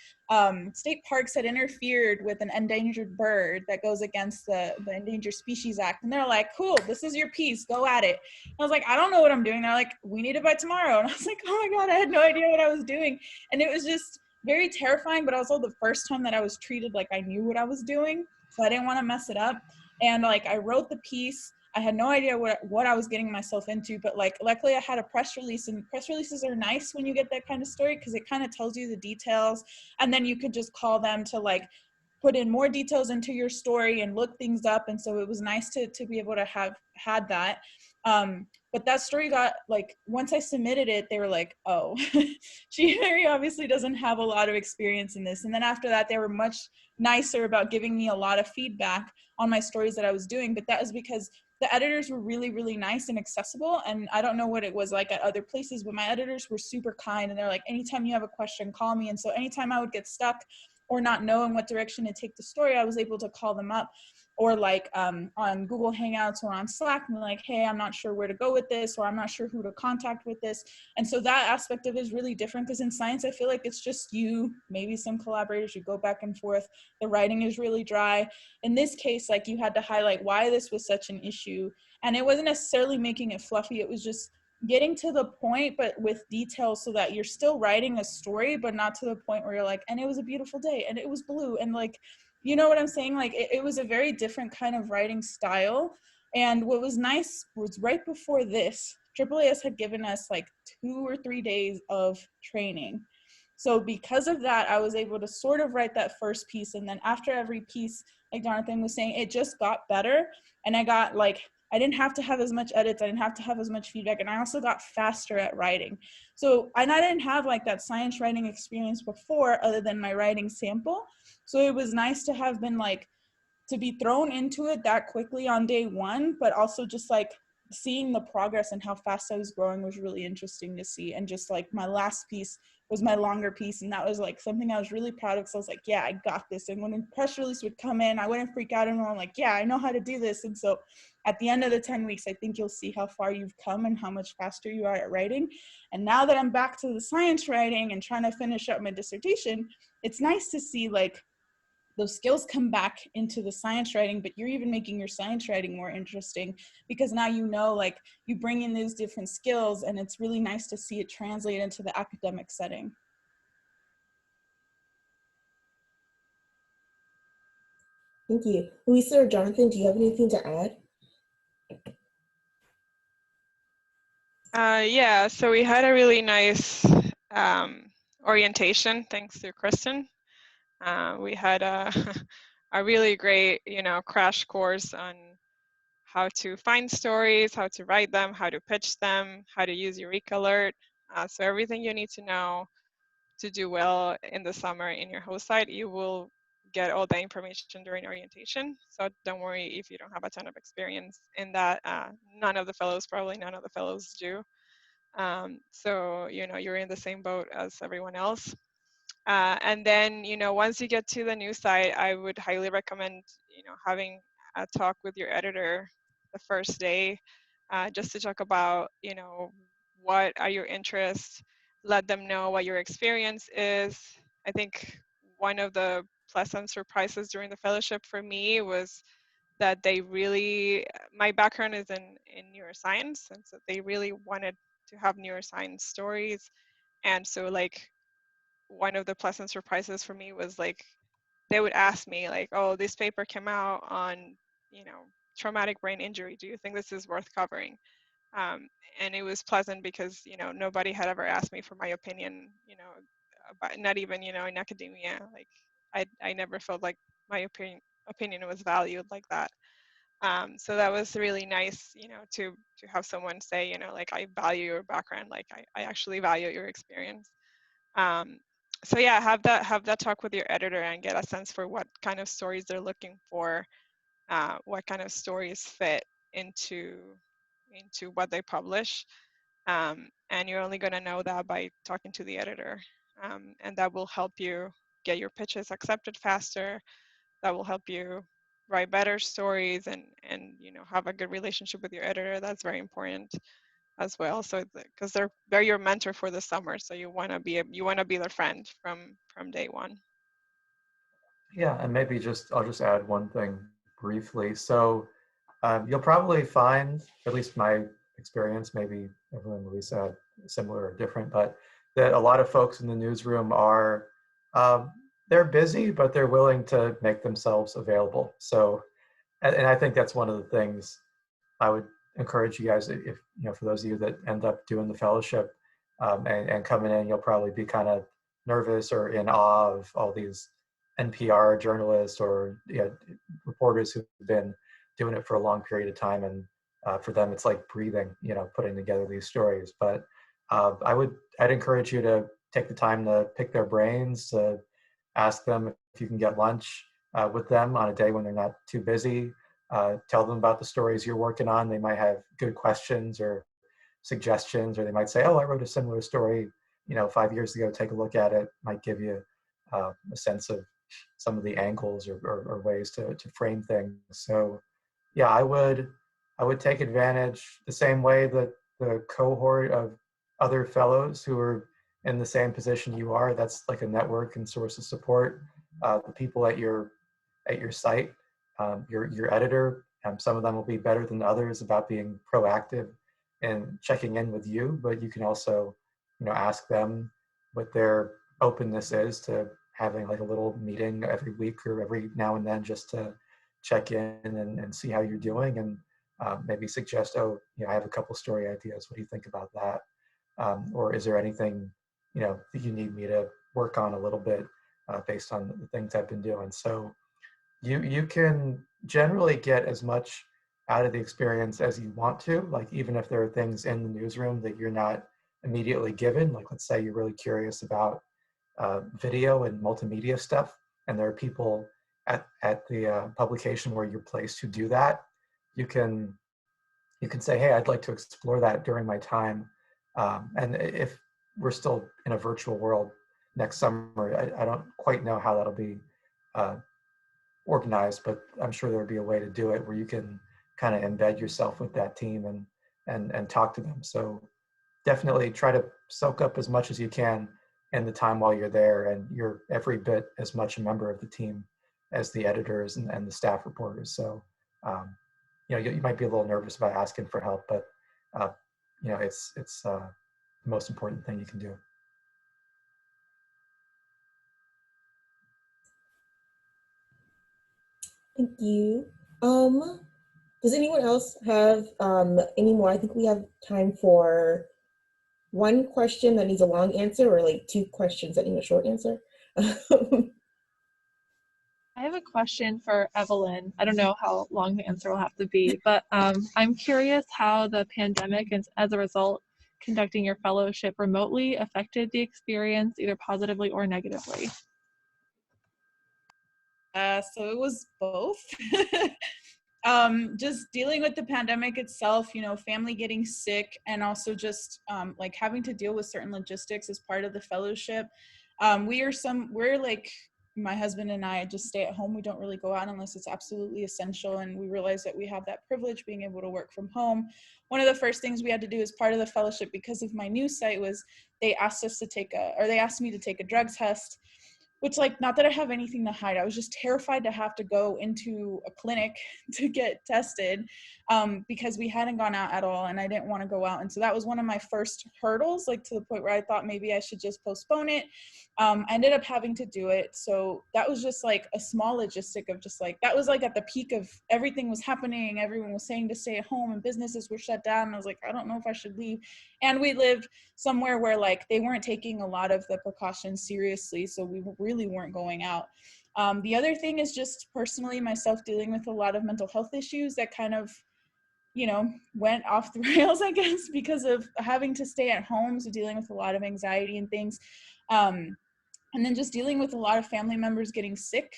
had interfered with an endangered bird that goes against the Endangered Species Act. And they're like, cool, this is your piece, go at it. And I was like, I don't know what I'm doing. They're like, we need it by tomorrow. And I was like, oh my God, I had no idea what I was doing. And it was just very terrifying, but also the first time that I was treated like I knew what I was doing. So I didn't want to mess it up. And like, I wrote the piece. I had no idea what I was getting myself into, but like, luckily I had a press release, and press releases are nice when you get that kind of story because it kind of tells you the details, and then you could just call them to like put in more details into your story and look things up. And so it was nice to be able to have had that. But that story got like, once I submitted it, they were like, oh, she very obviously doesn't have a lot of experience in this. And then after that, they were much nicer about giving me a lot of feedback on my stories that I was doing. But that was because the editors were really, really nice and accessible. And I don't know what it was like at other places, but my editors were super kind. And they're like, anytime you have a question, call me. And so anytime I would get stuck or not know in what direction to take the story, I was able to call them up, or like on Google Hangouts or on Slack, and like, hey, I'm not sure where to go with this, or I'm not sure who to contact with this. And so that aspect of it is really different, because in science, I feel like it's just you, maybe some collaborators, you go back and forth. The writing is really dry. In this case, like you had to highlight why this was such an issue. And it wasn't necessarily making it fluffy. It was just getting to the point, but with details, so that you're still writing a story, but not to the point where you're like, and it was a beautiful day and it was blue. And like, you know what I'm saying? Like it was a very different kind of writing style. And what was nice was right before this, AAAS had given us like 2 or 3 days of training. So because of that, I was able to sort of write that first piece. And then after every piece, like Jonathan was saying, it just got better. And I got like, I didn't have to have as much edits. I didn't have to have as much feedback. And I also got faster at writing. So, and I didn't have like that science writing experience before, other than my writing sample. So it was nice to have been like, to be thrown into it that quickly on day one, but also just like seeing the progress and how fast I was growing was really interesting to see. And just like my last piece was my longer piece, and that was like something I was really proud of, because I was like, yeah, I got this. And when a press release would come in, I wouldn't freak out anymore. I'm like, yeah, I know how to do this. And so at the end of the 10 weeks, I think you'll see how far you've come and how much faster you are at writing. And now that I'm back to the science writing and trying to finish up my dissertation, it's nice to see like those skills come back into the science writing, but you're even making your science writing more interesting, because now you know, like you bring in those different skills, and it's really nice to see it translate into the academic setting. Thank you. Luisa or Jonathan, do you have anything to add? Yeah, so we had a really nice orientation, thanks to Kristen. We had a, a really great, crash course on how to find stories, how to write them, how to pitch them, how to use Eureka Alert. So everything you need to know to do well in the summer in your host site, you will get all the information during orientation. So don't worry if you don't have a ton of experience in that. None of the fellows do. So, you're in the same boat as everyone else. And then, once you get to the new site, I would highly recommend, having a talk with your editor the first day, just to talk about, what are your interests, let them know what your experience is. I think one of the pleasant surprises during the fellowship for me was that they really, my background is in neuroscience, and so they really wanted to have neuroscience stories. And so like one of the pleasant surprises for me was like they would ask me like, oh, this paper came out on traumatic brain injury, do you think this is worth covering? And it was pleasant because nobody had ever asked me for my opinion, about, not even in academia. Like I never felt like my opinion was valued like that. So that was really nice, to have someone say, like, I value your background, like I actually value your experience. Um, so yeah, have that talk with your editor and get a sense for what kind of stories they're looking for, what kind of stories fit into what they publish, and you're only going to know that by talking to the editor, and that will help you get your pitches accepted faster. That will help you write better stories and have a good relationship with your editor. That's very important as well. So because they're your mentor for the summer, so you want to be their friend from day one. Yeah, and maybe I'll just add one thing briefly. So you'll probably find, at least my experience, maybe Evelyn and Luisa had similar or different, but that a lot of folks in the newsroom are, they're busy, but they're willing to make themselves available. So, and I think that's one of the things I would encourage you guys, if for those of you that end up doing the fellowship and coming in, you'll probably be kind of nervous or in awe of all these NPR journalists or reporters who've been doing it for a long period of time, and for them it's like breathing, putting together these stories. But I'd encourage you to take the time to pick their brains, to ask them if you can get lunch with them on a day when they're not too busy. Tell them about the stories you're working on. They might have good questions or suggestions, or they might say, oh, I wrote a similar story 5 years ago, take a look at it. Might give you a sense of some of the angles or ways to frame things. So yeah, I would take advantage the same way that the cohort of other fellows who are in the same position you are. That's like a network and source of support. The people at your site, your editor, some of them will be better than others about being proactive and checking in with you, but you can also ask them what their openness is to having like a little meeting every week or every now and then, just to check in and see how you're doing, and maybe suggest, oh, I have a couple story ideas. What do you think about that? Or is there anything that you need me to work on a little bit based on the things I've been doing? So you can generally get as much out of the experience as you want to, like even if there are things in the newsroom that you're not immediately given. Like let's say you're really curious about video and multimedia stuff, and there are people at the publication where you're placed who do that. You can say, hey, I'd like to explore that during my time. And if we're still in a virtual world next summer, I don't quite know how that'll be organized, but I'm sure there'll be a way to do it where you can kind of embed yourself with that team and talk to them. So definitely try to soak up as much as you can in the time while you're there, and you're every bit as much a member of the team as the editors and the staff reporters. So you might be a little nervous about asking for help, but it's the most important thing you can do. Thank you. Does anyone else have any more? I think we have time for one question that needs a long answer, or like two questions that need a short answer. I have a question for Evelyn. I don't know how long the answer will have to be, but I'm curious how the pandemic and as a result, conducting your fellowship remotely affected the experience either positively or negatively. So it was both. Just dealing with the pandemic itself, you know, family getting sick, and also just like having to deal with certain logistics as part of the fellowship. We're like, my husband and I just stay at home. We don't really go out unless it's absolutely essential. And we realize that we have that privilege being able to work from home. One of the first things we had to do as part of the fellowship, because of my new site, was they asked me to take a drug test. Which, like, not that I have anything to hide. I was just terrified to have to go into a clinic to get tested because we hadn't gone out at all and I didn't want to go out. And so that was one of my first hurdles, like to the point where I thought maybe I should just postpone it. I ended up having to do it. So that was just like a small logistic of just like, that was like at the peak of everything was happening. Everyone was saying to stay at home and businesses were shut down. And I was like, I don't know if I should leave. And we lived somewhere where like they weren't taking a lot of the precautions seriously. So we really weren't going out. The other thing is just personally myself dealing with a lot of mental health issues that kind of, you know, went off the rails, I guess, because of having to stay at home. So dealing with a lot of anxiety and things. And then just dealing with a lot of family members getting sick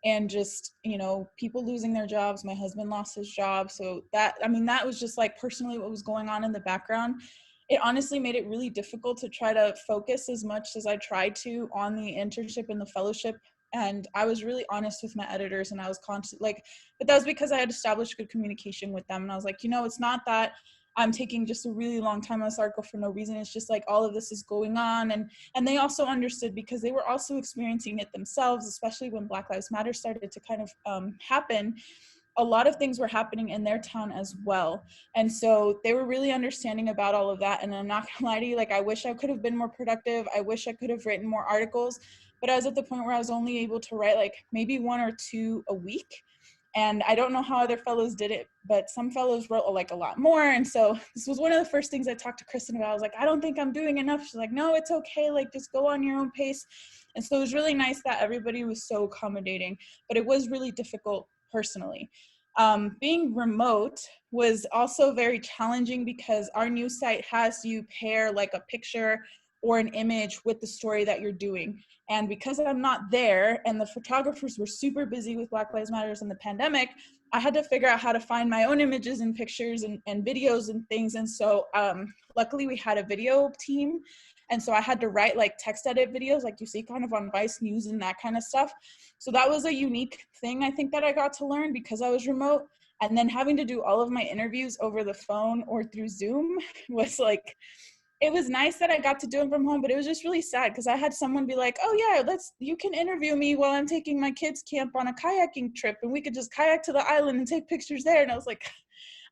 and just, you know, people losing their jobs. My husband lost his job. So that, I mean, that was just like personally what was going on in the background. It honestly made it really difficult to try to focus as much as I tried to on the internship and the fellowship. And I was really honest with my editors, and I was conscious, like, but that was because I had established good communication with them. And I was like, you know, it's not that I'm taking just a really long time on this article for no reason. It's just like all of this is going on. And they also understood because they were also experiencing it themselves, especially when Black Lives Matter started to kind of happen. A lot of things were happening in their town as well. And so they were really understanding about all of that. And I'm not gonna lie to you, like, I wish I could have been more productive. I wish I could have written more articles, but I was at the point where I was only able to write like maybe 1 or 2 a week. And I don't know how other fellows did it, but some fellows wrote like a lot more. And so this was one of the first things I talked to Kristen about. I was like, I don't think I'm doing enough. She's like, no, it's okay. Like, just go on your own pace. And so it was really nice that everybody was so accommodating, but it was really difficult personally. Being remote was also very challenging because our news site has you pair like a picture or an image with the story that you're doing. And because I'm not there and the photographers were super busy with Black Lives Matter and the pandemic, I had to figure out how to find my own images and pictures and videos and things. And so luckily we had a video team. And so I had to write like text edit videos like you see kind of on Vice News and that kind of stuff. So that was a unique thing I think that I got to learn because I was remote. And then having to do all of my interviews over the phone or through Zoom was like, it was nice that I got to do them from home, but it was just really sad because I had someone be like, oh yeah, you can interview me while I'm taking my kids camp on a kayaking trip and we could just kayak to the island and take pictures there. And I was like,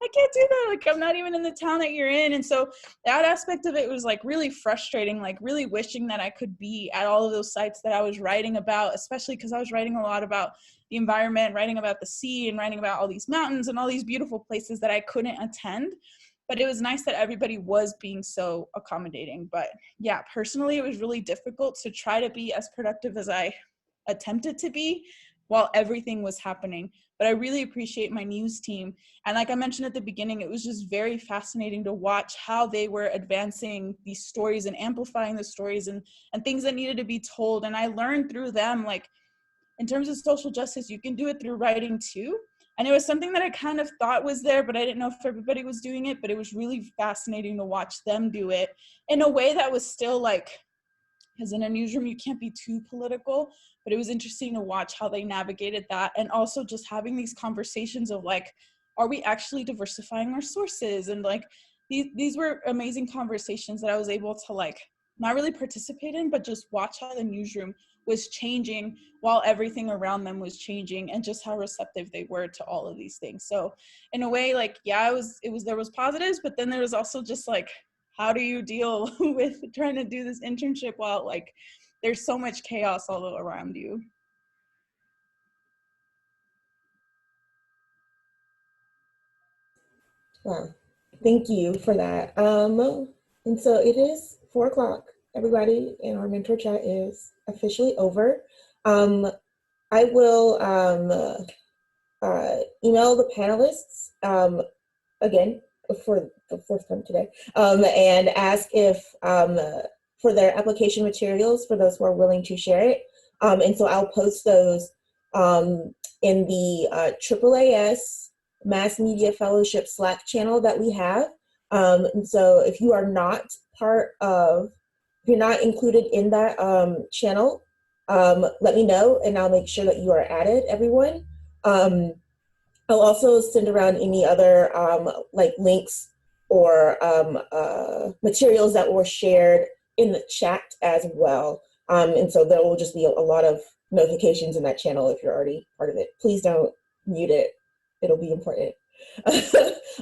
I can't do that. Like, I'm not even in the town that you're in. And so that aspect of it was like really frustrating, like really wishing that I could be at all of those sites that I was writing about, especially because I was writing a lot about the environment, writing about the sea and writing about all these mountains and all these beautiful places that I couldn't attend. But it was nice that everybody was being so accommodating. But yeah, personally, it was really difficult to try to be as productive as I attempted to be while everything was happening. But I really appreciate my news team. And like I mentioned at the beginning, it was just very fascinating to watch how they were advancing these stories and amplifying the stories and things that needed to be told. And I learned through them, like, in terms of social justice, you can do it through writing too. And it was something that I kind of thought was there, but I didn't know if everybody was doing it. But it was really fascinating to watch them do it in a way that was still like, because in a newsroom, you can't be too political, but it was interesting to watch how they navigated that. And also just having these conversations of like, are we actually diversifying our sources? And like, these were amazing conversations that I was able to like, not really participate in, but just watch how the newsroom was changing while everything around them was changing and just how receptive they were to all of these things. So in a way, like, yeah, there was positives, but then there was also just like, how do you deal with trying to do this internship while like there's so much chaos all around you? Wow. Thank you for that. And so it is 4 o'clock, everybody, and our mentor chat is officially over. I will email the panelists again for the fourth time today and ask if for their application materials for those who are willing to share it. And so I'll post those in the AAAS Mass Media Fellowship Slack channel that we have. And so if you are not if you're not included in that channel, let me know and I'll make sure that you are added, everyone. I'll also send around any other like links or materials that were shared in the chat as well. And so there will just be a lot of notifications in that channel if you're already part of it. Please don't mute it. It'll be important.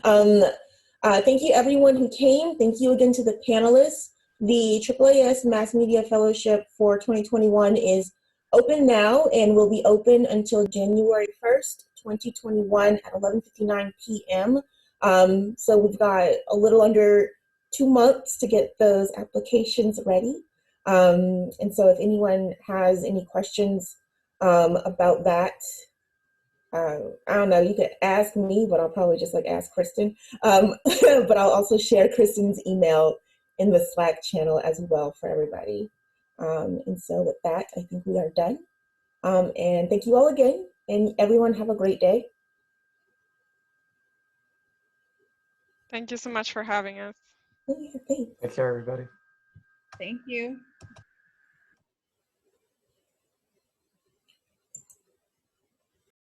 Thank you everyone who came. Thank you again to the panelists. The AAAS Mass Media Fellowship for 2021 is open now and will be open until January 1st, 2021 at 11:59 p.m. So we've got a little under 2 months to get those applications ready. And so if anyone has any questions about that, I don't know, you could ask me, but I'll probably just like ask Kristen. But I'll also share Kristen's email in the Slack channel as well for everybody. And so with that, I think we are done. And thank you all again, and everyone have a great day. Thank you so much for having us. Oh, yeah, thanks. Take care, everybody. Thank you.